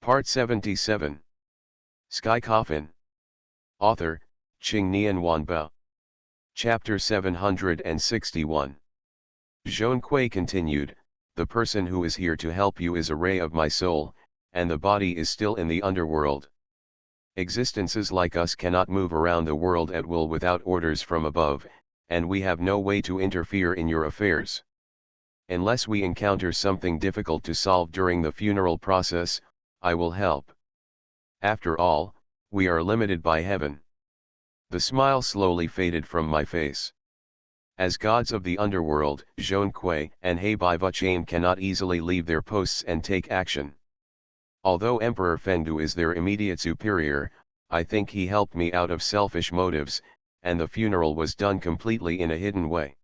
Part 77. Sky Coffin. Author, Qing Nian Wanbao. Chapter 761. Zhong Kui continued, the person who is here to help you is a ray of my soul, and the body is still in the underworld. Existences like us cannot move around the world at will without orders from above, and we have no way to interfere in your affairs. Unless we encounter something difficult to solve during the funeral process, I will help. After all, we are limited by heaven. The smile slowly faded from my face. As gods of the underworld, Zhong Kui and He Bai Vuchain cannot easily leave their posts and take action. Although Emperor Fengdu is their immediate superior, I think he helped me out of selfish motives, and the funeral was done completely in a hidden way.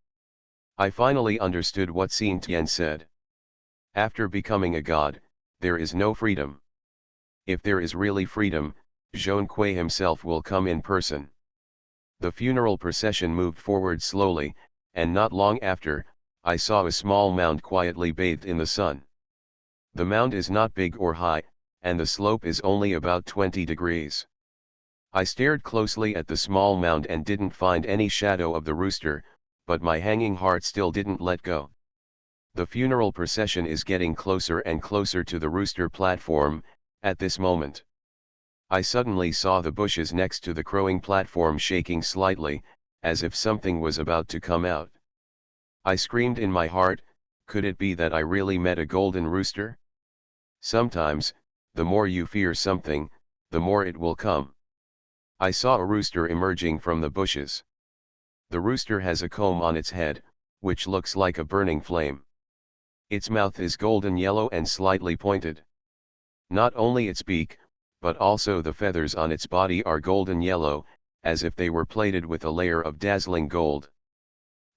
I finally understood what Xin Tian said. After becoming a god, there is no freedom. If there is really freedom, Zhong Kui himself will come in person. The funeral procession moved forward slowly, and not long after, I saw a small mound quietly bathed in the sun. The mound is not big or high, and the slope is only about 20 degrees. I stared closely at the small mound and didn't find any shadow of the rooster, but my hanging heart still didn't let go. The funeral procession is getting closer and closer to the rooster platform. At this moment, I suddenly saw the bushes next to the crowing platform shaking slightly, as if something was about to come out. I screamed in my heart, could it be that I really met a golden rooster? Sometimes, the more you fear something, the more it will come. I saw a rooster emerging from the bushes. The rooster has a comb on its head, which looks like a burning flame. Its mouth is golden yellow and slightly pointed. Not only its beak, but also the feathers on its body are golden yellow, as if they were plated with a layer of dazzling gold.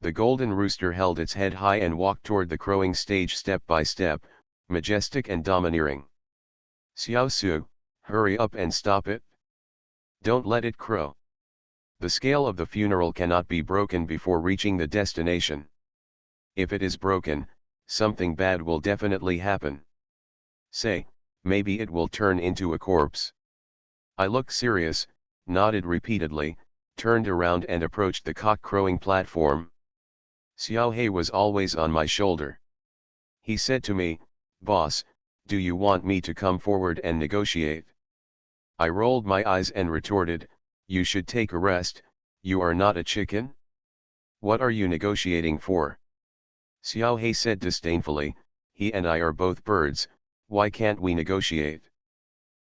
The golden rooster held its head high and walked toward the crowing stage step by step, majestic and domineering. Xiao Su, hurry up and stop it. Don't let it crow. The scale of the funeral cannot be broken before reaching the destination. If it is broken, something bad will definitely happen. Say, maybe it will turn into a corpse. I looked serious, nodded repeatedly, turned around and approached the cock-crowing platform. Xiao He was always on my shoulder. He said to me, "Boss, do you want me to come forward and negotiate?" I rolled my eyes and retorted, "You should take a rest, you are not a chicken? What are you negotiating for?" Xiao He said disdainfully, "He and I are both birds, why can't we negotiate?"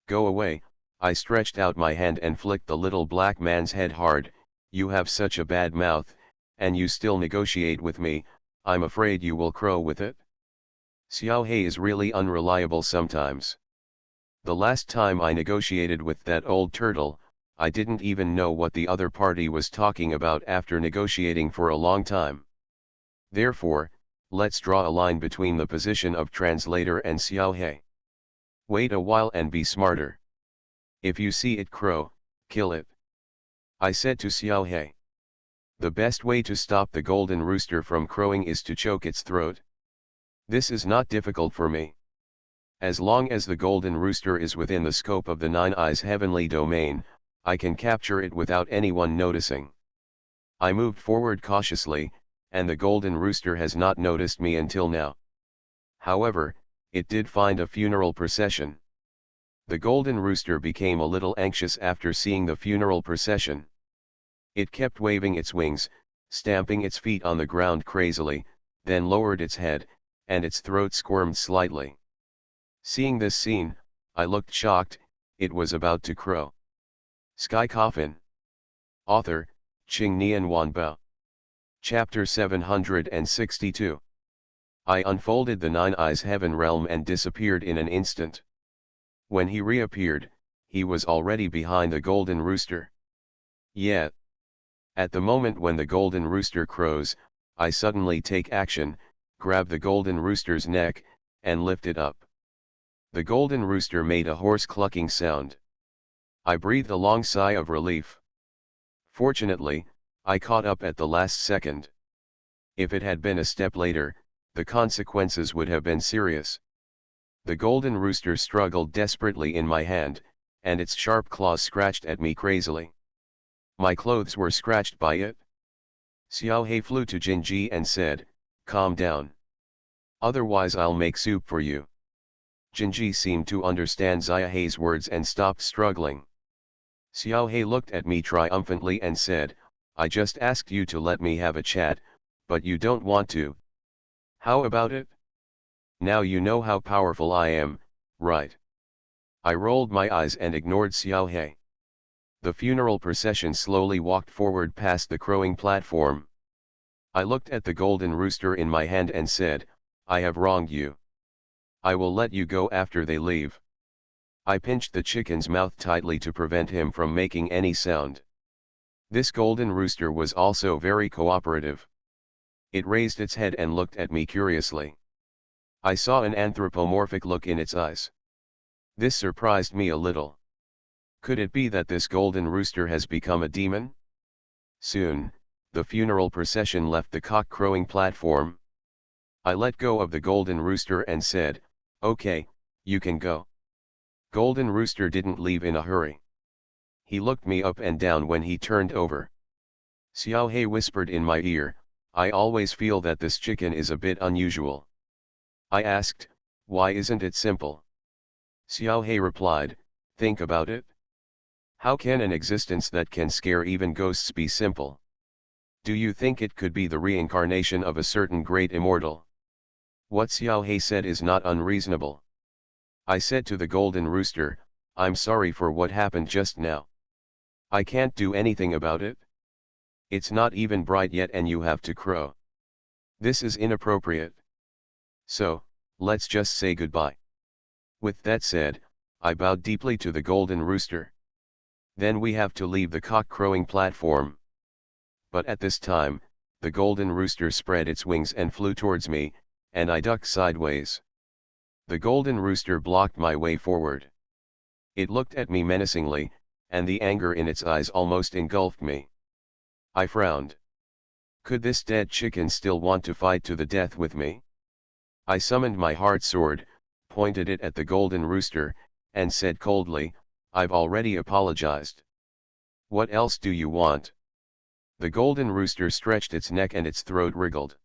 "Go away," I stretched out my hand and flicked the little black man's head hard, "you have such a bad mouth, and you still negotiate with me, I'm afraid you will crow with it." Xiao He is really unreliable sometimes. The last time I negotiated with that old turtle, I didn't even know what the other party was talking about after negotiating for a long time. Therefore, let's draw a line between the position of translator and Xiao He. Wait a while and be smarter. If you see it crow, kill it. I said to Xiao He. The best way to stop the golden rooster from crowing is to choke its throat. This is not difficult for me. As long as the golden rooster is within the scope of the Nine Eyes heavenly domain, I can capture it without anyone noticing. I moved forward cautiously, and the golden rooster has not noticed me until now. However, it did find a funeral procession. The golden rooster became a little anxious after seeing the funeral procession. It kept waving its wings, stamping its feet on the ground crazily, then lowered its head, and its throat squirmed slightly. Seeing this scene, I looked shocked, it was about to crow. Sky Coffin. Author, Qing Nian Wanbao. Chapter 762. I unfolded the Nine Eyes Heaven realm and disappeared in an instant. When he reappeared, he was already behind the golden rooster. Yet, at the moment when the golden rooster crows, I suddenly take action, grab the golden rooster's neck, and lift it up. The golden rooster made a hoarse clucking sound. I breathed a long sigh of relief. Fortunately, I caught up at the last second. If it had been a step later, the consequences would have been serious. The golden rooster struggled desperately in my hand, and its sharp claws scratched at me crazily. My clothes were scratched by it. Xiaohei flew to Jinji and said, "Calm down. Otherwise I'll make soup for you." Jinji seemed to understand Xiaohei's words and stopped struggling. Xiaohei looked at me triumphantly and said, "I just asked you to let me have a chat, but you don't want to. How about it? Now you know how powerful I am, right?" I rolled my eyes and ignored Xiaohei. The funeral procession slowly walked forward past the crowing platform. I looked at the golden rooster in my hand and said, "I have wronged you. I will let you go after they leave." I pinched the chicken's mouth tightly to prevent him from making any sound. This golden rooster was also very cooperative. It raised its head and looked at me curiously. I saw an anthropomorphic look in its eyes. This surprised me a little. Could it be that this golden rooster has become a demon? Soon, the funeral procession left the cock-crowing platform. I let go of the golden rooster and said, "Okay, you can go." Golden rooster didn't leave in a hurry. He looked me up and down when he turned over. Xiaohei whispered in my ear, "I always feel that this chicken is a bit unusual." I asked, "Why isn't it simple?" Xiaohei replied, "Think about it. How can an existence that can scare even ghosts be simple? Do you think it could be the reincarnation of a certain great immortal?" What Xiaohei said is not unreasonable. I said to the golden rooster, "I'm sorry for what happened just now. I can't do anything about it. It's not even bright yet and you have to crow. This is inappropriate. So, let's just say goodbye." With that said, I bowed deeply to the golden rooster. Then we have to leave the cock-crowing platform. But at this time, the golden rooster spread its wings and flew towards me, and I ducked sideways. The golden rooster blocked my way forward. It looked at me menacingly, and the anger in its eyes almost engulfed me. I frowned. Could this dead chicken still want to fight to the death with me? I summoned my heart sword, pointed it at the golden rooster, and said coldly, "I've already apologized. What else do you want?" The golden rooster stretched its neck and its throat wriggled.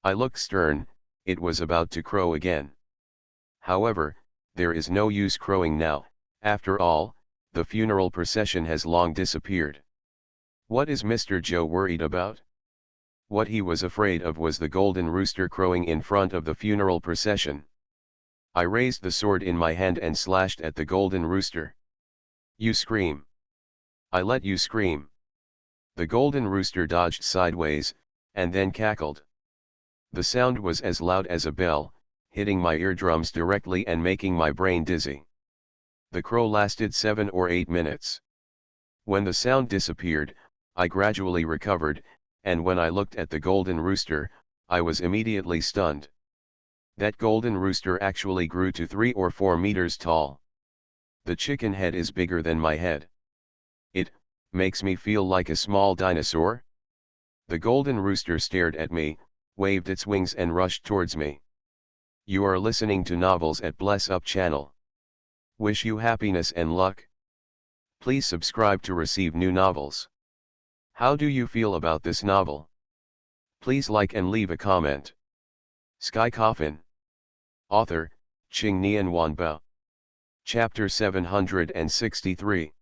I looked stern, it was about to crow again. However, there is no use crowing now, after all, the funeral procession has long disappeared. What is Mr. Joe worried about? What he was afraid of was the golden rooster crowing in front of the funeral procession. I raised the sword in my hand and slashed at the golden rooster. "You scream. I let you scream." The golden rooster dodged sideways, and then cackled. The sound was as loud as a bell, hitting my eardrums directly and making my brain dizzy. The crow lasted 7 or 8 minutes. When the sound disappeared, I gradually recovered, and when I looked at the golden rooster, I was immediately stunned. That golden rooster actually grew to 3 or 4 meters tall. The chicken head is bigger than my head. It makes me feel like a small dinosaur. The golden rooster stared at me, waved its wings and rushed towards me. You are listening to Novels at Bless Up channel. Wish you happiness and luck. Please subscribe to receive new novels. How do you feel about this novel? Please like and leave a comment. Sky Coffin. Author, Qingnian Wanbao. Chapter 763.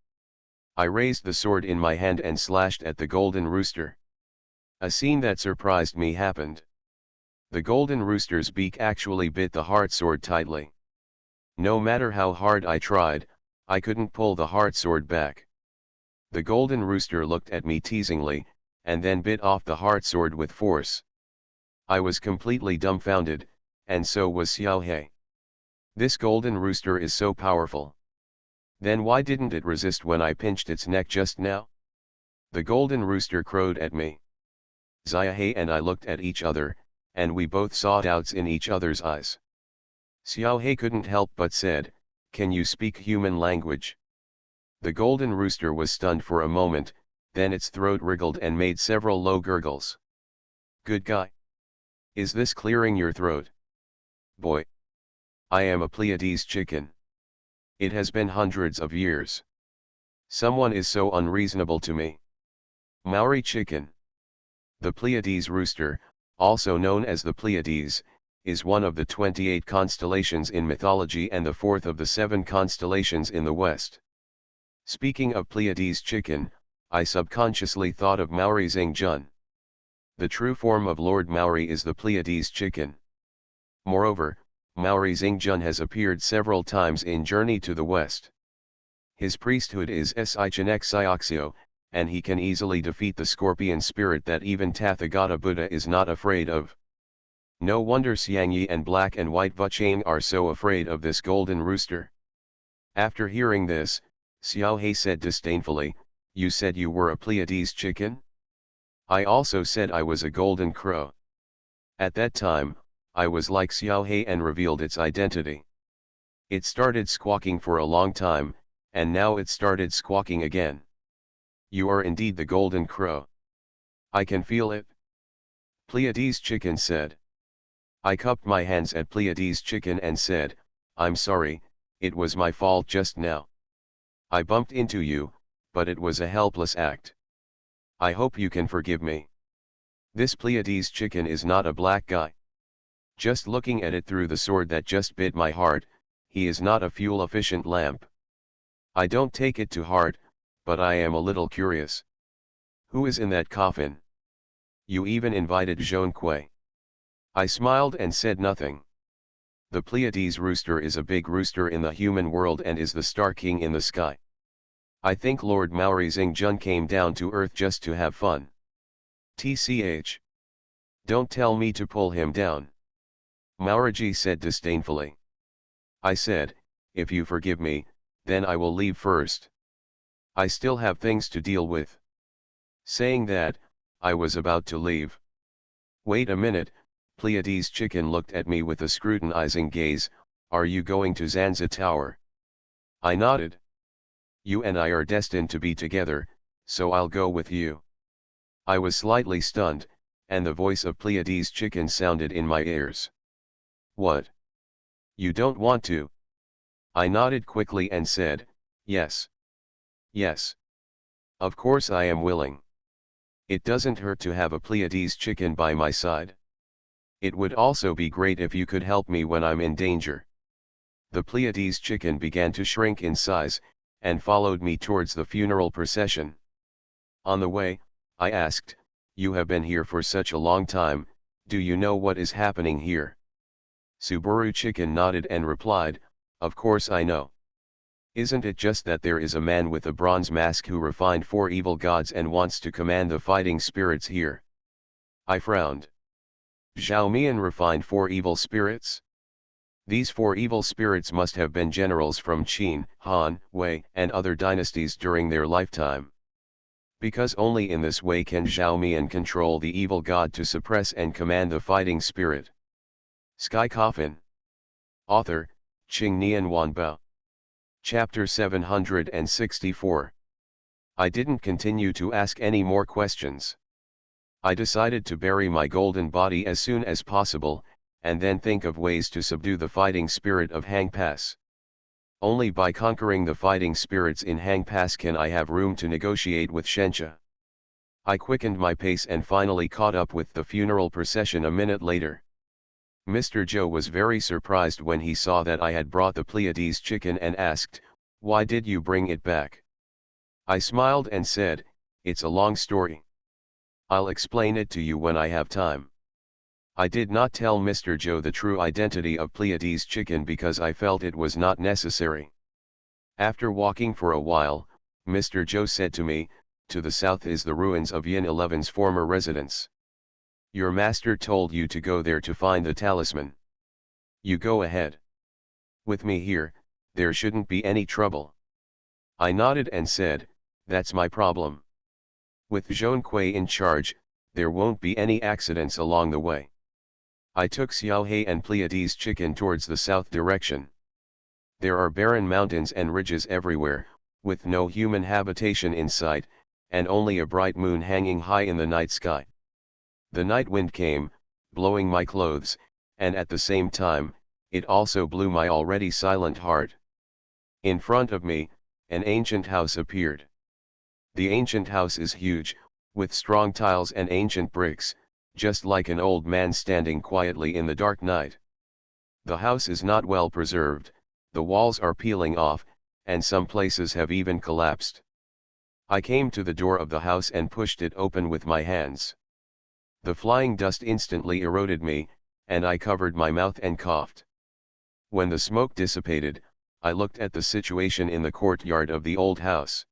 I raised the sword in my hand and slashed at the golden rooster. A scene that surprised me happened. The golden rooster's beak actually bit the heart sword tightly. No matter how hard I tried, I couldn't pull the heart sword back. The golden rooster looked at me teasingly, and then bit off the heart sword with force. I was completely dumbfounded, and so was Xiaohei. This golden rooster is so powerful. Then why didn't it resist when I pinched its neck just now? The golden rooster crowed at me. Xiaohei and I looked at each other, and we both saw doubts in each other's eyes. Xiaohei couldn't help but said, "Can you speak human language?" The golden rooster was stunned for a moment, then its throat wriggled and made several low gurgles. "Good guy. Is this clearing your throat?" "Boy. I am a Pleiades chicken. It has been hundreds of years. Someone is so unreasonable to me. Maori chicken. The Pleiades rooster, also known as the Pleiades, is one of the 28 constellations in mythology and the fourth of the 7 constellations in the West. Speaking of Pleiades chicken, I subconsciously thought of Maori Xingjun. The true form of Lord Maori is the Pleiades chicken. Moreover, Maori Xingjun has appeared several times in Journey to the West. His priesthood is Sichinek Sioxio, and he can easily defeat the scorpion spirit that even Tathagata Buddha is not afraid of. No wonder Xiangyi and Black and White Vuchang are so afraid of this golden rooster. After hearing this, Xiao He said disdainfully, "You said you were a Pleiades chicken?" I also said I was a golden crow. At that time, I was like Xiao He and revealed its identity. It started squawking for a long time, and now it started squawking again. You are indeed the golden crow. I can feel it. Pleiades chicken said. I cupped my hands at Pleiades chicken and said, "I'm sorry, it was my fault just now. I bumped into you, but it was a helpless act. I hope you can forgive me. This Pleiades chicken is not a black guy. Just looking at it through the sword that just bit my heart, he is not a fuel-efficient lamp. I don't take it to heart, but I am a little curious. Who is in that coffin? You even invited Zhong Kui." I smiled and said nothing. The Pleiades rooster is a big rooster in the human world and is the star king in the sky. I think Lord Maori Xingjun came down to earth just to have fun. TCH. Don't tell me to pull him down. Maoriji said disdainfully. I said, "If you forgive me, then I will leave first. I still have things to deal with." Saying that, I was about to leave. Wait a minute, Pleiades chicken looked at me with a scrutinizing gaze. Are you going to Zanza Tower? I nodded. You and I are destined to be together, so I'll go with you. I was slightly stunned, and the voice of Pleiades chicken sounded in my ears. What? You don't want to? I nodded quickly and said, "Yes. Yes. Of course I am willing. It doesn't hurt to have a Pleiades chicken by my side. It would also be great if you could help me when I'm in danger." The Pleiades chicken began to shrink in size, and followed me towards the funeral procession. On the way, I asked, "You have been here for such a long time, do you know what is happening here?" Subaru chicken nodded and replied, "Of course I know. Isn't it just that there is a man with a bronze mask who refined 4 evil gods and wants to command the fighting spirits here?" I frowned. Zhao Mian refined 4 evil spirits? These 4 evil spirits must have been generals from Qin, Han, Wei, and other dynasties during their lifetime. Because only in this way can Zhao Mian control the evil god to suppress and command the fighting spirit. Sky Coffin. Author, Qing Nian Wanbao. Chapter 764. I didn't continue to ask any more questions. I decided to bury my golden body as soon as possible, and then think of ways to subdue the fighting spirit of Hang Pass. Only by conquering the fighting spirits in Hang Pass can I have room to negotiate with Shenxia. I quickened my pace and finally caught up with the funeral procession a minute later. Mr. Zhou was very surprised when he saw that I had brought the Pleiades chicken and asked, "Why did you bring it back?" I smiled and said, "It's a long story. I'll explain it to you when I have time." I did not tell Mr. Zhou the true identity of Pleiades chicken because I felt it was not necessary. After walking for a while, Mr. Zhou said to me, "To the south is the ruins of Yin 11's former residence. Your master told you to go there to find the talisman. You go ahead. With me here, there shouldn't be any trouble." I nodded and said, "That's my problem. With Zhong Kui in charge, there won't be any accidents along the way." I took Xiao He and Pleiades chicken towards the south direction. There are barren mountains and ridges everywhere, with no human habitation in sight, and only a bright moon hanging high in the night sky. The night wind came, blowing my clothes, and at the same time, it also blew my already silent heart. In front of me, an ancient house appeared. The ancient house is huge, with strong tiles and ancient bricks, just like an old man standing quietly in the dark night. The house is not well preserved, the walls are peeling off, and some places have even collapsed. I came to the door of the house and pushed it open with my hands. The flying dust instantly eroded me, and I covered my mouth and coughed. When the smoke dissipated, I looked at the situation in the courtyard of the old house.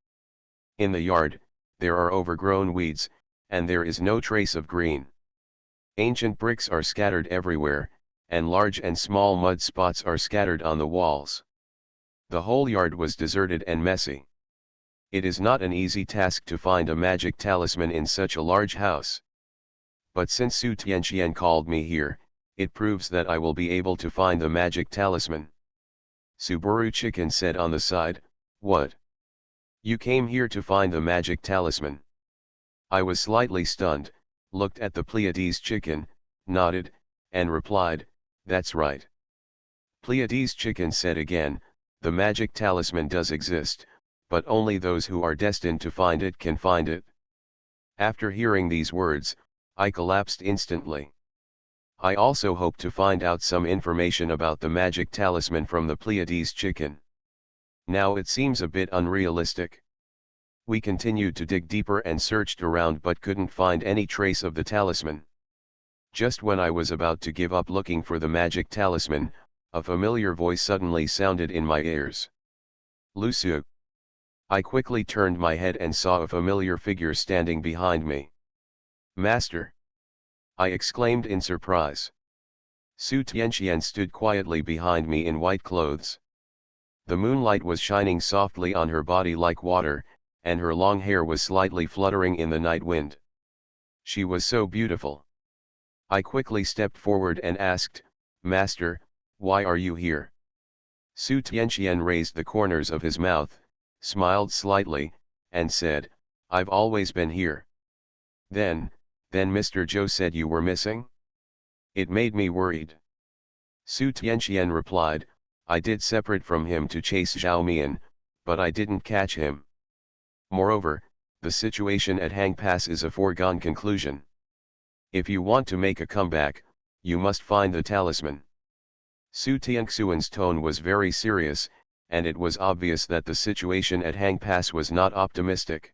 In the yard, there are overgrown weeds, and there is no trace of green. Ancient bricks are scattered everywhere, and large and small mud spots are scattered on the walls. The whole yard was deserted and messy. It is not an easy task to find a magic talisman in such a large house. But since Su Tianqian called me here, it proves that I will be able to find the magic talisman. Subaru Chicken said on the side, "What? You came here to find the magic talisman?" I was slightly stunned, looked at the Pleiades Chicken, nodded, and replied, "That's right." Pleiades Chicken said again, "The magic talisman does exist, but only those who are destined to find it can find it." After hearing these words, I collapsed instantly. I also hope to find out some information about the magic talisman from the Pleiades Chicken. Now it seems a bit unrealistic. We continued to dig deeper and searched around but couldn't find any trace of the talisman. Just when I was about to give up looking for the magic talisman, a familiar voice suddenly sounded in my ears. "Lu Su." I quickly turned my head and saw a familiar figure standing behind me. "Master!" I exclaimed in surprise. Su Tianqian stood quietly behind me in white clothes. The moonlight was shining softly on her body like water, and her long hair was slightly fluttering in the night wind. She was so beautiful. I quickly stepped forward and asked, "Master, why are you here?" Su Tianqian raised the corners of his mouth, smiled slightly, and said, "I've always been here." Then Mr. Zhou said you were missing? It made me worried." Su Tianqian replied, "I did separate from him to chase Zhao Mian, but I didn't catch him. Moreover, the situation at Hang Pass is a foregone conclusion. If you want to make a comeback, you must find the talisman." Su Tianxuan's tone was very serious, and it was obvious that the situation at Hang Pass was not optimistic.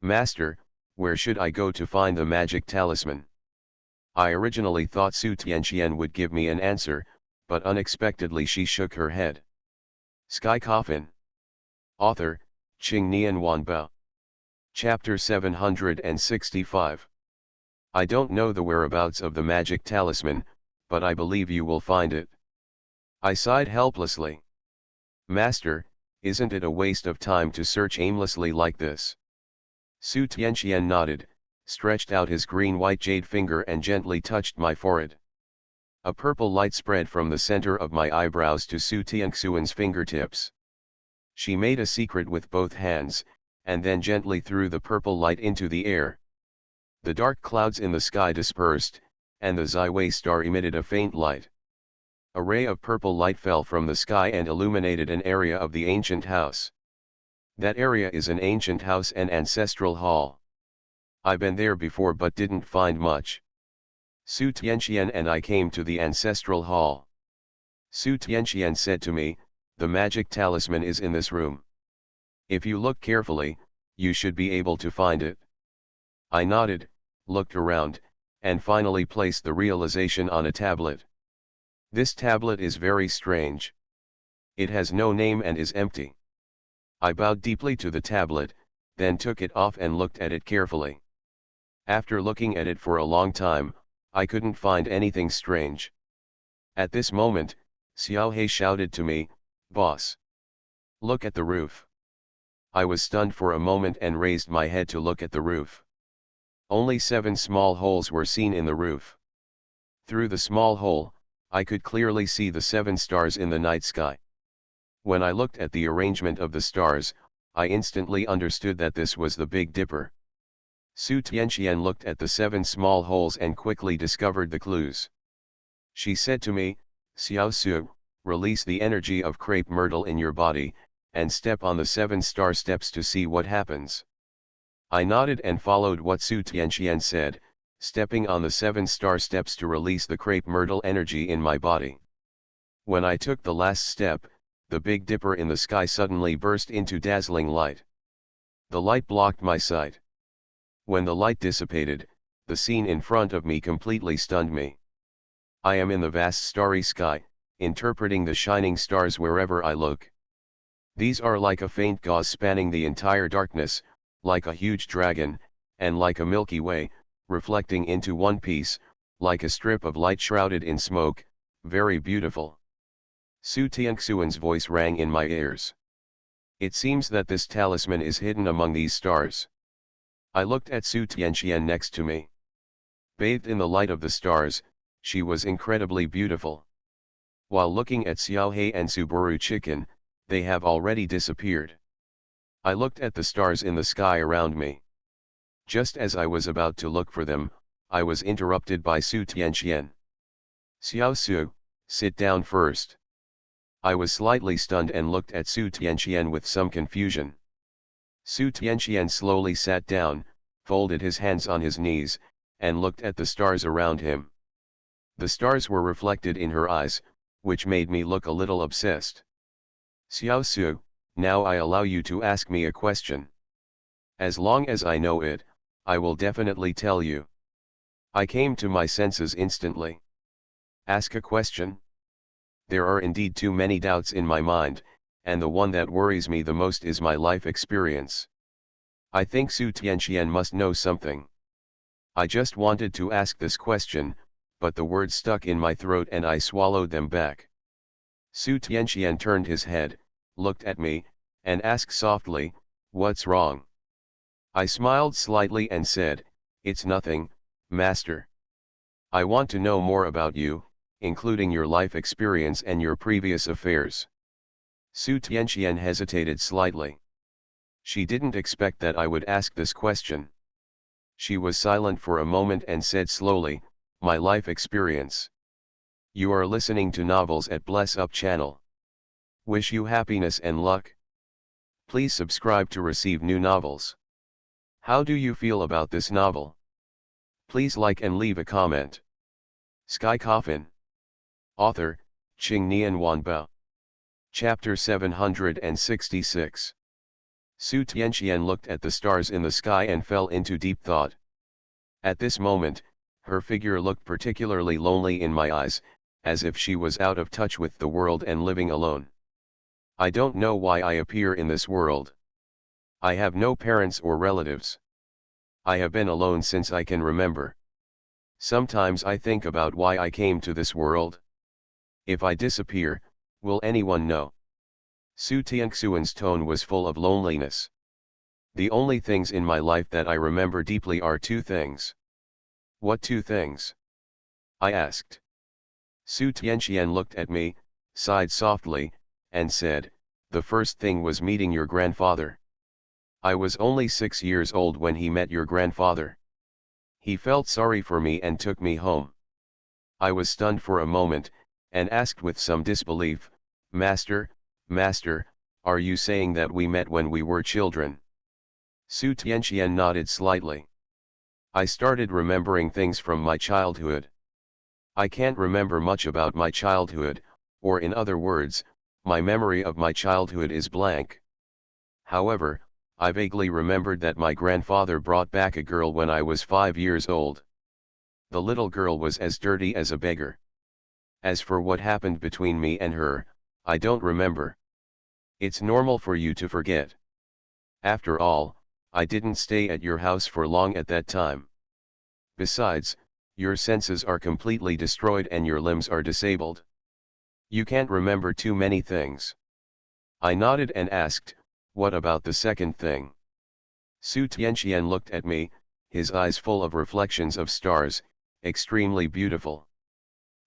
"Master, where should I go to find the magic talisman?" I originally thought Su Tianqian would give me an answer, but unexpectedly she shook her head. Sky Coffin. Author, Qingnian Wanbao. Chapter 765. I don't know the whereabouts of the magic talisman, but I believe you will find it. I sighed helplessly. "Master, isn't it a waste of time to search aimlessly like this?" Su Tianqian nodded, stretched out his green-white jade finger and gently touched my forehead. A purple light spread from the center of my eyebrows to Su Tianxuan's fingertips. She made a secret with both hands, and then gently threw the purple light into the air. The dark clouds in the sky dispersed, and the Ziwei star emitted a faint light. A ray of purple light fell from the sky and illuminated an area of the ancient house. That area is an ancient house and ancestral hall. I've been there before but didn't find much. Su Tianqian and I came to the ancestral hall. Su Tianqian said to me, "The magic talisman is in this room. If you look carefully, you should be able to find it." I nodded, looked around, and finally placed the realization on a tablet. This tablet is very strange. It has no name and is empty. I bowed deeply to the tablet, then took it off and looked at it carefully. After looking at it for a long time, I couldn't find anything strange. At this moment, Xiao He shouted to me, "Boss! Look at the roof." I was stunned for a moment and raised my head to look at the roof. Only 7 small holes were seen in the roof. Through the small hole, I could clearly see the 7 stars in the night sky. When I looked at the arrangement of the stars, I instantly understood that this was the Big Dipper. Su Tianqian looked at the 7 small holes and quickly discovered the clues. She said to me, Xiao Su, release the energy of crepe myrtle in your body, and step on the 7-star steps to see what happens. I nodded and followed what Su Tianqian said, stepping on the 7-star steps to release the crepe myrtle energy in my body. When I took the last step, the Big Dipper in the sky suddenly burst into dazzling light. The light blocked my sight. When the light dissipated, the scene in front of me completely stunned me. I am in the vast starry sky, interpreting the shining stars wherever I look. These are like a faint gauze spanning the entire darkness, like a huge dragon, and like a Milky Way, reflecting into one piece, like a strip of light shrouded in smoke, very beautiful. Su Tianxuan's voice rang in my ears. It seems that this talisman is hidden among these stars. I looked at Su Tianxian next to me. Bathed in the light of the stars, she was incredibly beautiful. While looking at Xiao He and Subaru Chicken, they have already disappeared. I looked at the stars in the sky around me. Just as I was about to look for them, I was interrupted by Su Tianxian. Xiao Su, sit down first. I was slightly stunned and looked at Su Tianxian with some confusion. Su Tianxian slowly sat down, folded his hands on his knees, and looked at the stars around him. The stars were reflected in her eyes, which made me look a little obsessed. Xiao Su, now I allow you to ask me a question. As long as I know it, I will definitely tell you. I came to my senses instantly. Ask a question? There are indeed too many doubts in my mind, and the one that worries me the most is my life experience. I think Su Tianxian must know something. I just wanted to ask this question, but the words stuck in my throat and I swallowed them back. Su Tianxian turned his head, looked at me, and asked softly, "What's wrong?" I smiled slightly and said, "It's nothing, Master. I want to know more about you, including your life experience and your previous affairs." Su Tianxian hesitated slightly. She didn't expect that I would ask this question. She was silent for a moment and said slowly, "My life experience. You are listening to novels at Bless Up channel. Wish you happiness and luck. Please subscribe to receive new novels. How do you feel about this novel? Please like and leave a comment." Sky Coffin. Author, Qingnian Wanbao. Chapter 766. Su Tianxian looked at the stars in the sky and fell into deep thought. At this moment, her figure looked particularly lonely in my eyes, as if she was out of touch with the world and living alone. I don't know why I appear in this world. I have no parents or relatives. I have been alone since I can remember. Sometimes I think about why I came to this world. If I disappear, will anyone know? Su Tianxuan's tone was full of loneliness. The only things in my life that I remember deeply are two things. What two things? I asked. Su Tianxian looked at me, sighed softly, and said, "The first thing was meeting your grandfather. I was only 6 years old when he met your grandfather. He felt sorry for me and took me home. I was stunned for a moment, and asked with some disbelief, 'Master, Master, are you saying that we met when we were children?' Su Tianxian nodded slightly. I started remembering things from my childhood. I can't remember much about my childhood, or in other words, my memory of my childhood is blank. However, I vaguely remembered that my grandfather brought back a girl when I was 5 years old. The little girl was as dirty as a beggar. As for what happened between me and her, I don't remember. It's normal for you to forget. After all, I didn't stay at your house for long at that time. Besides, your senses are completely destroyed and your limbs are disabled. You can't remember too many things." I nodded and asked, "What about the second thing?" Su Tianxian looked at me, his eyes full of reflections of stars, extremely beautiful.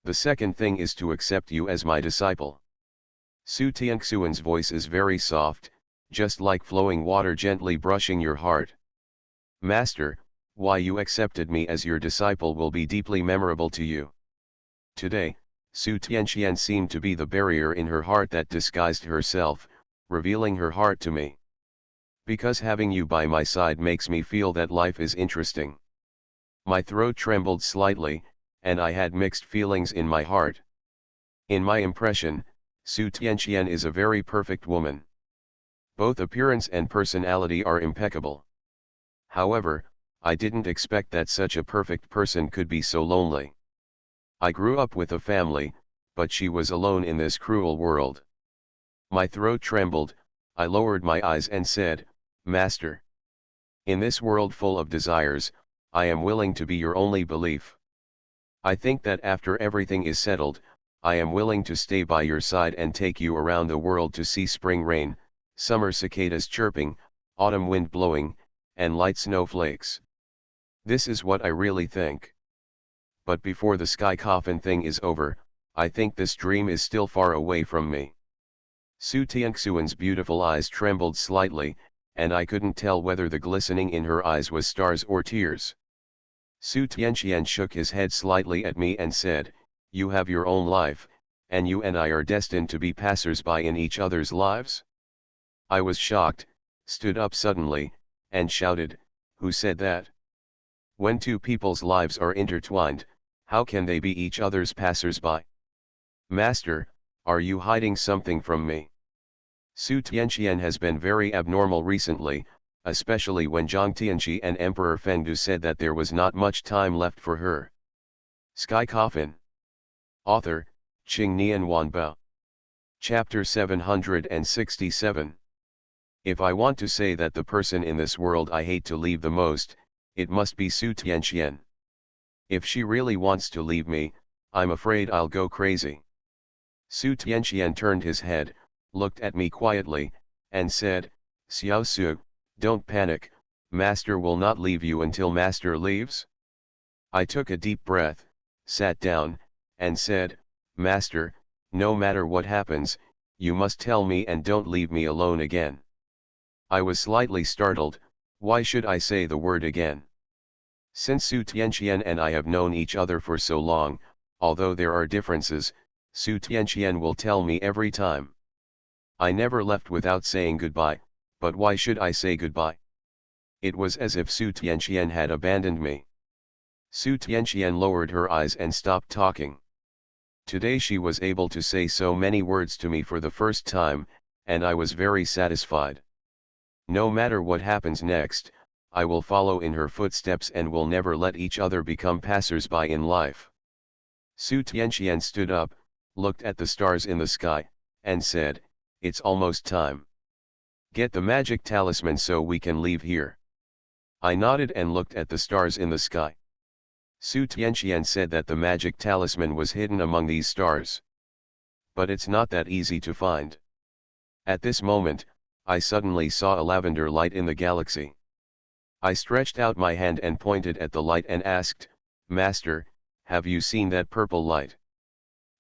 "The second thing is to accept you as my disciple." Su Tianxuan's voice is very soft, just like flowing water gently brushing your heart. "Master, why you accepted me as your disciple will be deeply memorable to you. Today, Su Tianxian seemed to be the barrier in her heart that disguised herself, revealing her heart to me. Because having you by my side makes me feel that life is interesting. My throat trembled slightly, and I had mixed feelings in my heart. In my impression, Su Tianxian is a very perfect woman. Both appearance and personality are impeccable. However, I didn't expect that such a perfect person could be so lonely. I grew up with a family, but she was alone in this cruel world. My throat trembled, I lowered my eyes and said, "Master. In this world full of desires, I am willing to be your only belief. I think that after everything is settled, I am willing to stay by your side and take you around the world to see spring rain, summer cicadas chirping, autumn wind blowing, and light snowflakes. This is what I really think. But before the sky coffin thing is over, I think this dream is still far away from me." Su Tianxuan's beautiful eyes trembled slightly, and I couldn't tell whether the glistening in her eyes was stars or tears. Su Tianxian shook his head slightly at me and said, "You have your own life, and you and I are destined to be passers-by in each other's lives?" I was shocked, stood up suddenly, and shouted, "Who said that? When two people's lives are intertwined, how can they be each other's passers-by? Master, are you hiding something from me? Su Tianxian has been very abnormal recently, especially when Zhang Tianqi and Emperor Fengdu said that there was not much time left for her." Sky Coffin. Author, Qing Nian Wanbao. Chapter 767. If I want to say that the person in this world I hate to leave the most, it must be Su Tianxian. If she really wants to leave me, I'm afraid I'll go crazy. Su Tianxian turned his head, looked at me quietly, and said, "Xiao Su, don't panic, Master will not leave you until Master leaves." I took a deep breath, sat down, and said, "Master, no matter what happens, you must tell me and don't leave me alone again." I was slightly startled. Why should I say the word again? Since Su Tianxian and I have known each other for so long, although there are differences, Su Tianxian will tell me every time. I never left without saying goodbye, but why should I say goodbye? It was as if Su Tianxian had abandoned me. Su Tianxian lowered her eyes and stopped talking. Today she was able to say so many words to me for the first time, and I was very satisfied. No matter what happens next, I will follow in her footsteps and will never let each other become passers-by in life. Su Tianxian stood up, looked at the stars in the sky, and said, "It's almost time. Get the magic talisman so we can leave here." I nodded and looked at the stars in the sky. Su Tianxian said that the magic talisman was hidden among these stars. But it's not that easy to find. At this moment, I suddenly saw a lavender light in the galaxy. I stretched out my hand and pointed at the light and asked, "Master, have you seen that purple light?"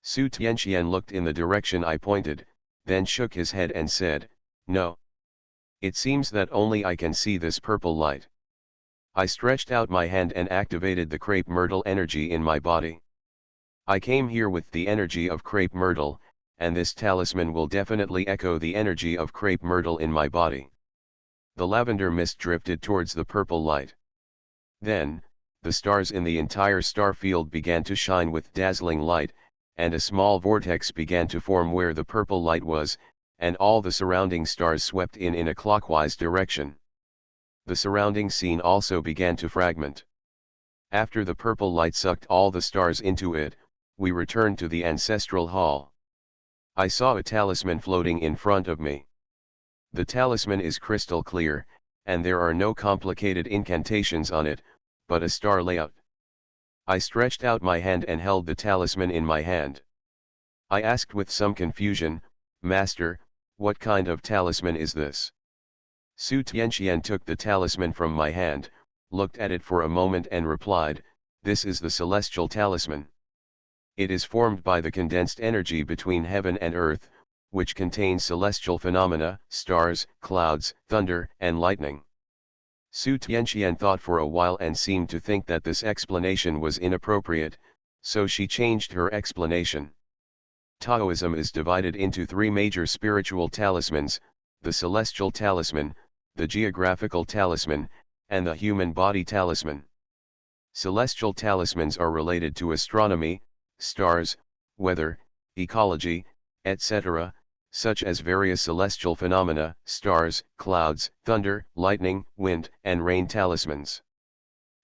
Su Tianxian looked in the direction I pointed, then shook his head and said, "No. It seems that only I can see this purple light." I stretched out my hand and activated the crepe myrtle energy in my body. I came here with the energy of crepe myrtle, and this talisman will definitely echo the energy of crepe myrtle in my body. The lavender mist drifted towards the purple light. Then, the stars in the entire star field began to shine with dazzling light, and a small vortex began to form where the purple light was, and all the surrounding stars swept in a clockwise direction. The surrounding scene also began to fragment. After the purple light sucked all the stars into it, we returned to the ancestral hall. I saw a talisman floating in front of me. The talisman is crystal clear, and there are no complicated incantations on it, but a star layout. I stretched out my hand and held the talisman in my hand. I asked with some confusion, "Master, what kind of talisman is this?" Su Tianxian took the talisman from my hand, looked at it for a moment and replied, "This is the celestial talisman. It is formed by the condensed energy between heaven and earth, which contains celestial phenomena, stars, clouds, thunder, and lightning." Su Tianxian thought for a while and seemed to think that this explanation was inappropriate, so she changed her explanation. Taoism is divided into three major spiritual talismans: the celestial talisman, the geographical talisman, and the human body talisman. Celestial talismans are related to astronomy, stars, weather, ecology, etc., such as various celestial phenomena, stars, clouds, thunder, lightning, wind, and rain talismans.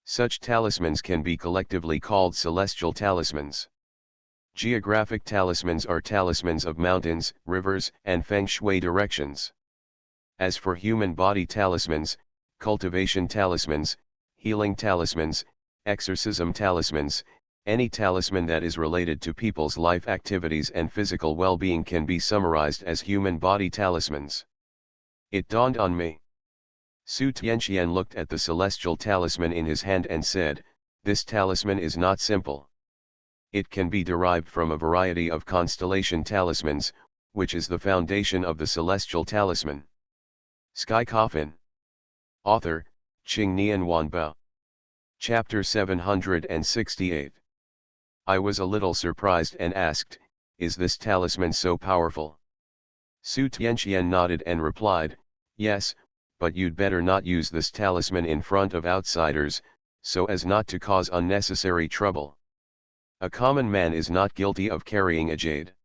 Such talismans can be collectively called celestial talismans. Geographic talismans are talismans of mountains, rivers, and feng shui directions. As for human body talismans, cultivation talismans, healing talismans, exorcism talismans, any talisman that is related to people's life activities and physical well-being can be summarized as human body talismans. It dawned on me. Su Tianxian looked at the celestial talisman in his hand and said, "This talisman is not simple. It can be derived from a variety of constellation talismans, which is the foundation of the celestial talisman." Sky Coffin. Author, Qingnian Wanbao. Chapter 768. I was a little surprised and asked, "Is this talisman so powerful?" Su Tianxian nodded and replied, "Yes, but you'd better not use this talisman in front of outsiders, so as not to cause unnecessary trouble. A common man is not guilty of carrying a jade.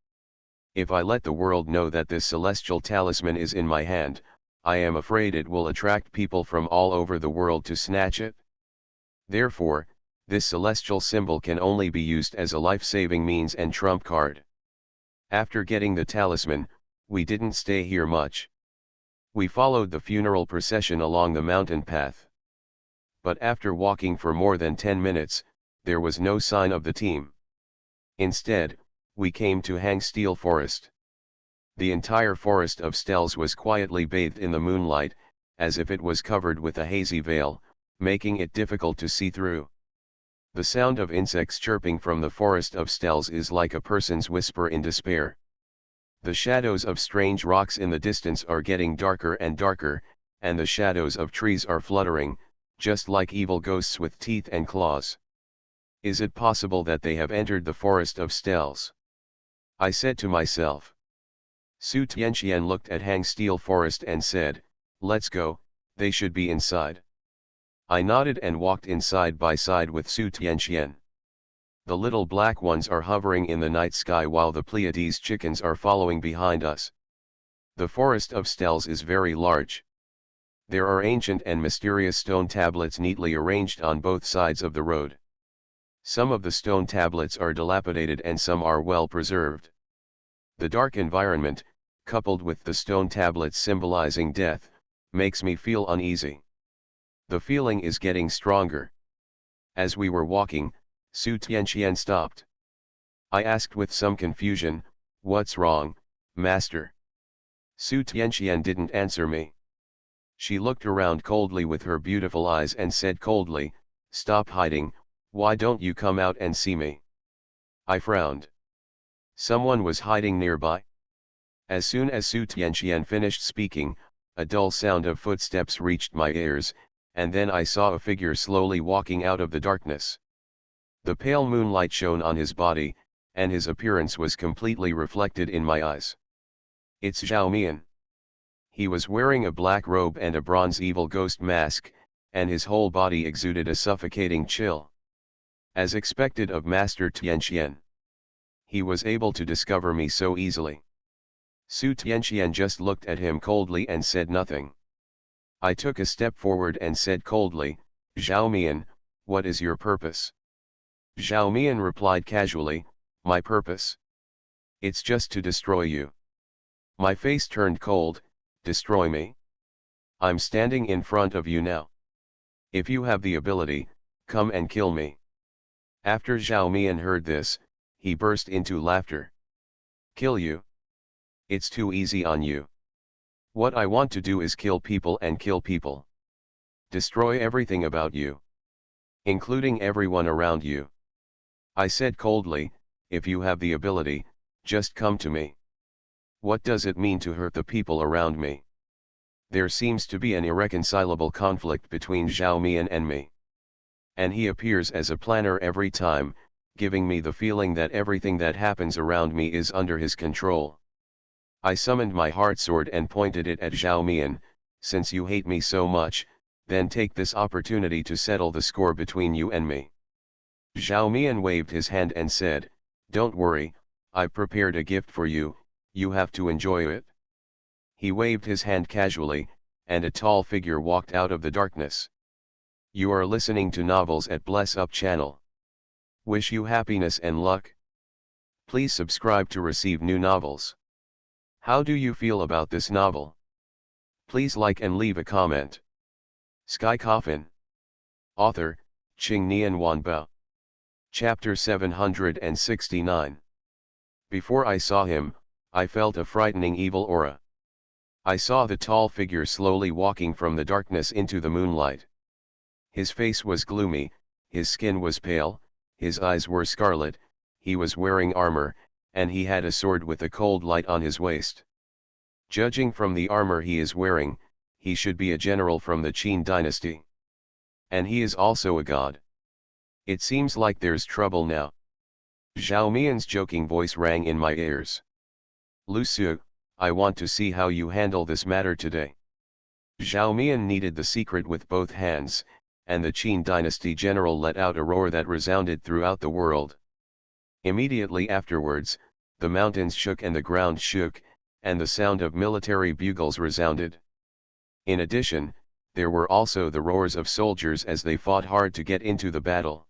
If I let the world know that this celestial talisman is in my hand, I am afraid it will attract people from all over the world to snatch it. Therefore, this celestial symbol can only be used as a life-saving means and trump card." After getting the talisman, we didn't stay here much. We followed the funeral procession along the mountain path. But after walking for more than 10 minutes, there was no sign of the team. Instead, we came to Hang Steel Forest. The entire forest of Stels was quietly bathed in the moonlight, as if it was covered with a hazy veil, making it difficult to see through. The sound of insects chirping from the forest of Stels is like a person's whisper in despair. The shadows of strange rocks in the distance are getting darker and darker, and the shadows of trees are fluttering, just like evil ghosts with teeth and claws. Is it possible that they have entered the forest of Stels? I said to myself. Su Tianxian looked at Hang Steel Forest and said, "Let's go, they should be inside." I nodded and walked in side by side with Su Tianxian. The little black ones are hovering in the night sky while the Pleiades chickens are following behind us. The forest of Stels is very large. There are ancient and mysterious stone tablets neatly arranged on both sides of the road. Some of the stone tablets are dilapidated and some are well preserved. The dark environment, coupled with the stone tablets symbolizing death, makes me feel uneasy. The feeling is getting stronger. As we were walking, Su Tianxian stopped. I asked with some confusion, "What's wrong, master?" Su Tianxian didn't answer me. She looked around coldly with her beautiful eyes and said coldly, "Stop hiding, why don't you come out and see me?" I frowned. Someone was hiding nearby. As soon as Su Tianxian finished speaking, a dull sound of footsteps reached my ears, and then I saw a figure slowly walking out of the darkness. The pale moonlight shone on his body, and his appearance was completely reflected in my eyes. It's Zhao Mian. He was wearing a black robe and a bronze evil ghost mask, and his whole body exuded a suffocating chill. As expected of Master Tianxian, he was able to discover me so easily. Su Tianxian just looked at him coldly and said nothing. I took a step forward and said coldly, "Zhao Mian, what is your purpose?" Zhao Mian replied casually, "My purpose? It's just to destroy you." My face turned cold. "Destroy me? I'm standing in front of you now. If you have the ability, come and kill me." After Zhao Mian heard this, he burst into laughter. "Kill you? It's too easy on you. What I want to do is kill people and kill people. Destroy everything about you. Including everyone around you." I said coldly, "If you have the ability, just come to me. What does it mean to hurt the people around me?" There seems to be an irreconcilable conflict between Zhao Mian and me. And he appears as a planner every time, giving me the feeling that everything that happens around me is under his control. I summoned my heart sword and pointed it at Zhao Mian. Since you hate me so much, then take this opportunity to settle the score between you and me. Zhao Mian waved his hand and said, "Don't worry, I've prepared a gift for you, you have to enjoy it." He waved his hand casually, and a tall figure walked out of the darkness. You are listening to Novels at Bless Up channel. Wish you happiness and luck. Please subscribe to receive new novels. How do you feel about this novel? Please like and leave a comment. Sky Coffin. Author, Qing Nian Wanbao. Chapter 769. Before I saw him, I felt a frightening evil aura. I saw the tall figure slowly walking from the darkness into the moonlight. His face was gloomy, his skin was pale, his eyes were scarlet, he was wearing armor, and he had a sword with a cold light on his waist. Judging from the armor he is wearing, he should be a general from the Qin dynasty. And he is also a god. It seems like there's trouble now. Zhao Mian's joking voice rang in my ears. "Lu Su, I want to see how you handle this matter today." Zhao Mian kneaded the secret with both hands, and the Qin dynasty general let out a roar that resounded throughout the world. Immediately afterwards, the mountains shook and the ground shook, and the sound of military bugles resounded. In addition, there were also the roars of soldiers as they fought hard to get into the battle.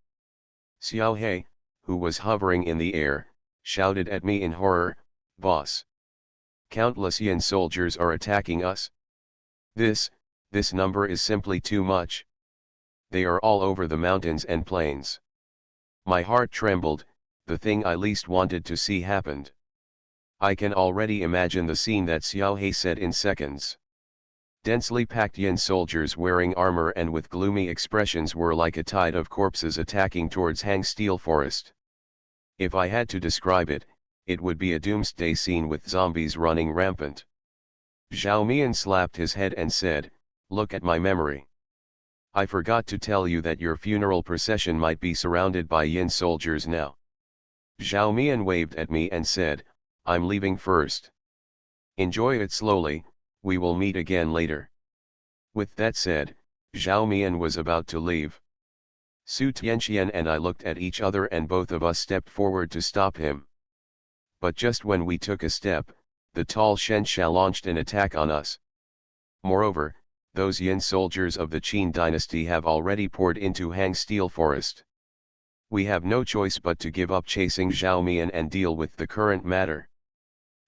Xiao He, who was hovering in the air, shouted at me in horror, "Boss! Countless Yin soldiers are attacking us. This number is simply too much. They are all over the mountains and plains." My heart trembled, the thing I least wanted to see happened. I can already imagine the scene that Xiao He said in seconds. Densely packed Yin soldiers wearing armor and with gloomy expressions were like a tide of corpses attacking towards Hang Steel Forest. If I had to describe it, it would be a doomsday scene with zombies running rampant. Zhao Mian slapped his head and said, "Look at my memory. I forgot to tell you that your funeral procession might be surrounded by Yin soldiers now." Zhao Mian waved at me and said, "I'm leaving first. Enjoy it slowly, we will meet again later." With that said, Zhao Mian was about to leave. Su Tianqian and I looked at each other and both of us stepped forward to stop him. But just when we took a step, the tall Shen Xia launched an attack on us. Moreover, those Yin soldiers of the Qin dynasty have already poured into Hang Steel Forest. We have no choice but to give up chasing Zhao Mian and deal with the current matter.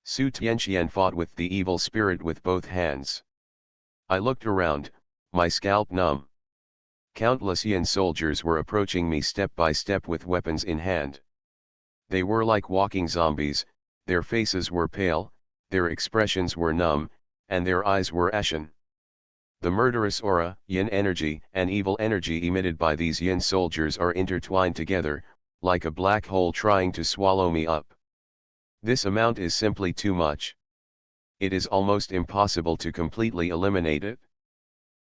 Su Tianqian fought with the evil spirit with both hands. I looked around, my scalp numb. Countless Yin soldiers were approaching me step by step with weapons in hand. They were like walking zombies, their faces were pale, their expressions were numb, and their eyes were ashen. The murderous aura, Yin energy, and evil energy emitted by these Yin soldiers are intertwined together, like a black hole trying to swallow me up. This amount is simply too much. It is almost impossible to completely eliminate it.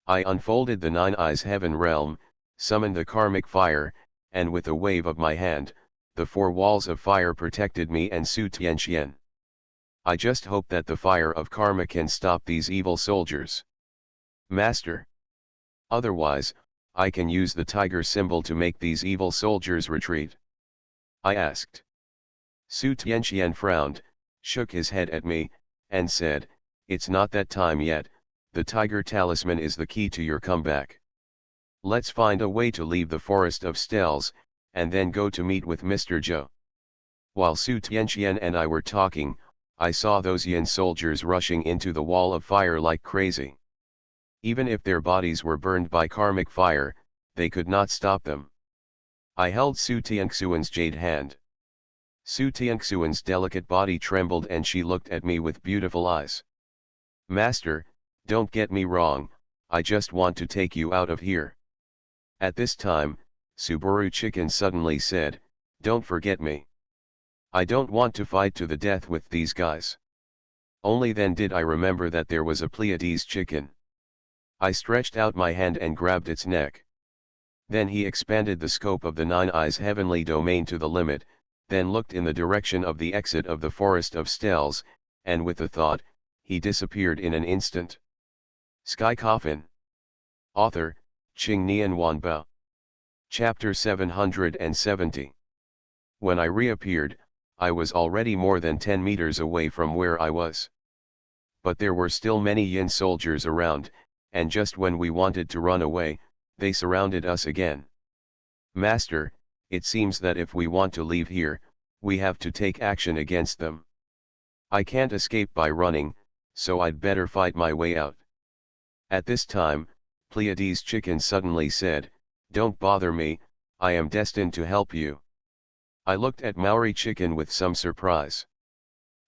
I unfolded the Nine Eyes Heaven Realm, summoned the karmic fire, and with a wave of my hand, the four walls of fire protected me and Su Tianqian. I just hope that the fire of karma can stop these evil soldiers. Master. Otherwise, I can use the tiger symbol to make these evil soldiers retreat. I asked. Su Tianqian frowned, shook his head at me, and said, "It's not that time yet, the tiger talisman is the key to your comeback. Let's find a way to leave the forest of Stells, and then go to meet with Mr. Zhou." While Su Tianqian and I were talking, I saw those Yin soldiers rushing into the wall of fire like crazy. Even if their bodies were burned by karmic fire, they could not stop them. I held Su Tianxuan's jade hand. Su Tianxuan's delicate body trembled and she looked at me with beautiful eyes. "Master, don't get me wrong, I just want to take you out of here." At this time, Subaru Chicken suddenly said, "Don't forget me. I don't want to fight to the death with these guys." Only then did I remember that there was a Pleiades chicken. I stretched out my hand and grabbed its neck. Then he expanded the scope of the Nine Eyes' heavenly domain to the limit, then looked in the direction of the exit of the forest of Stells, and with a thought, he disappeared in an instant. Sky Coffin. Author, Qing Nian Wanbao. Chapter 770. When I reappeared, I was already more than 10 meters away from where I was. But there were still many Yin soldiers around, and just when we wanted to run away, they surrounded us again. Master, it seems that if we want to leave here, we have to take action against them. I can't escape by running, so I'd better fight my way out. At this time, Pleiades Chicken suddenly said, "Don't bother me, I am destined to help you." I looked at Maori Chicken with some surprise.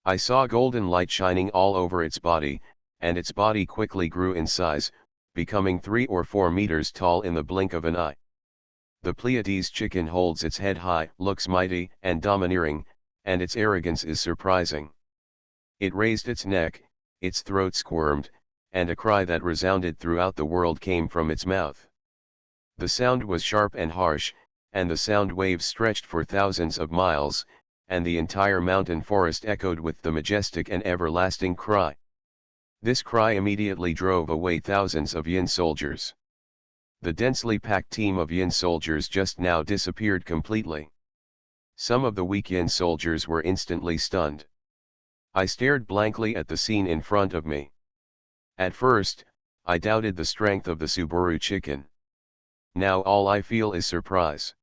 I saw golden light shining all over its body, and its body quickly grew in size, becoming 3 or 4 meters tall in the blink of an eye. The Pleiades Chicken holds its head high, looks mighty and domineering, and its arrogance is surprising. It raised its neck, its throat squirmed, and a cry that resounded throughout the world came from its mouth. The sound was sharp and harsh, and the sound waves stretched for thousands of miles, and the entire mountain forest echoed with the majestic and everlasting cry. This cry immediately drove away thousands of Yin soldiers. The densely packed team of Yin soldiers just now disappeared completely. Some of the weak Yin soldiers were instantly stunned. I stared blankly at the scene in front of me. At first, I doubted the strength of the Subaru Chicken. Now all I feel is surprise.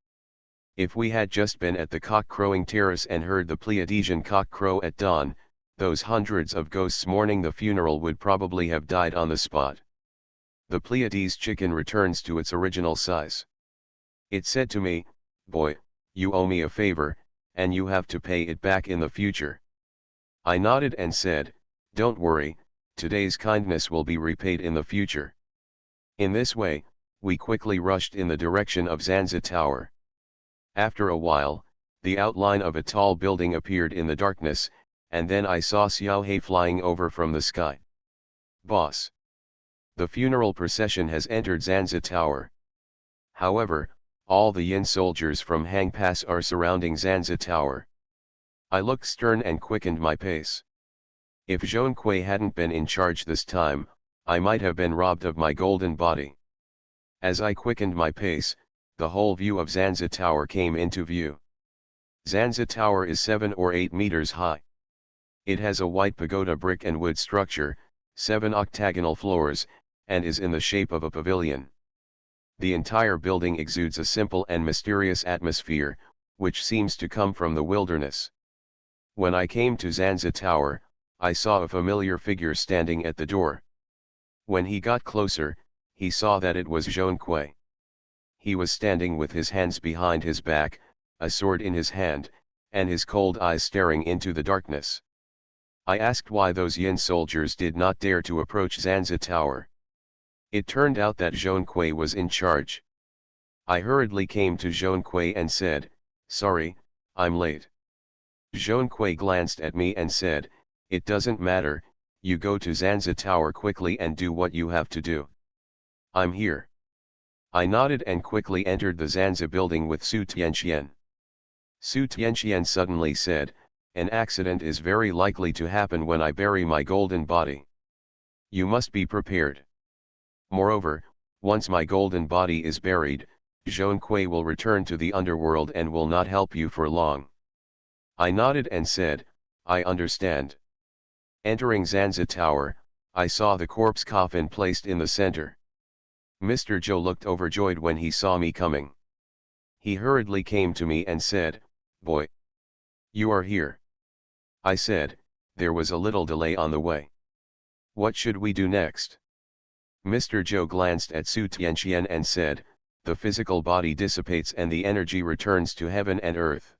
If we had just been at the cock-crowing terrace and heard the Pleiadian cock crow at dawn, those hundreds of ghosts mourning the funeral would probably have died on the spot. The Pleiades Chicken returns to its original size. It said to me, "Boy, you owe me a favor, and you have to pay it back in the future." I nodded and said, "Don't worry, today's kindness will be repaid in the future." In this way, we quickly rushed in the direction of Zanzi Tower. After a while, the outline of a tall building appeared in the darkness, and then I saw Xiao He flying over from the sky. "Boss. The funeral procession has entered Zanzi Tower. However, all the Yin soldiers from Hang Pass are surrounding Zanzi Tower." I looked stern and quickened my pace. If Zhong Kui hadn't been in charge this time, I might have been robbed of my golden body. As I quickened my pace, the whole view of Zanzi Tower came into view. Zanzi Tower is 7 or 8 meters high. It has a white pagoda brick and wood structure, 7 octagonal floors, and is in the shape of a pavilion. The entire building exudes a simple and mysterious atmosphere, which seems to come from the wilderness. When I came to Zanzi Tower, I saw a familiar figure standing at the door. When he got closer, he saw that it was Zhong Kui. He was standing with his hands behind his back, a sword in his hand, and his cold eyes staring into the darkness. I asked why those Yin soldiers did not dare to approach Zanzi Tower. It turned out that Zhong Kui was in charge. I hurriedly came to Zhong Kui and said, "Sorry, I'm late." Zhong Kui glanced at me and said, "It doesn't matter, you go to Zanzi Tower quickly and do what you have to do." "I'm here." I nodded and quickly entered the Zanzi building with Su Tianxian. Su Tianxian suddenly said, "An accident is very likely to happen when I bury my golden body. You must be prepared. Moreover, once my golden body is buried, Zhong Kui will return to the underworld and will not help you for long." I nodded and said, "I understand." Entering Zanzi Tower, I saw the corpse coffin placed in the center. Mr. Zhou looked overjoyed when he saw me coming. He hurriedly came to me and said, "Boy, you are here." I said, "There was a little delay on the way. What should we do next?" Mr. Zhou glanced at Su Tianxian and said, "The physical body dissipates and the energy returns to heaven and earth.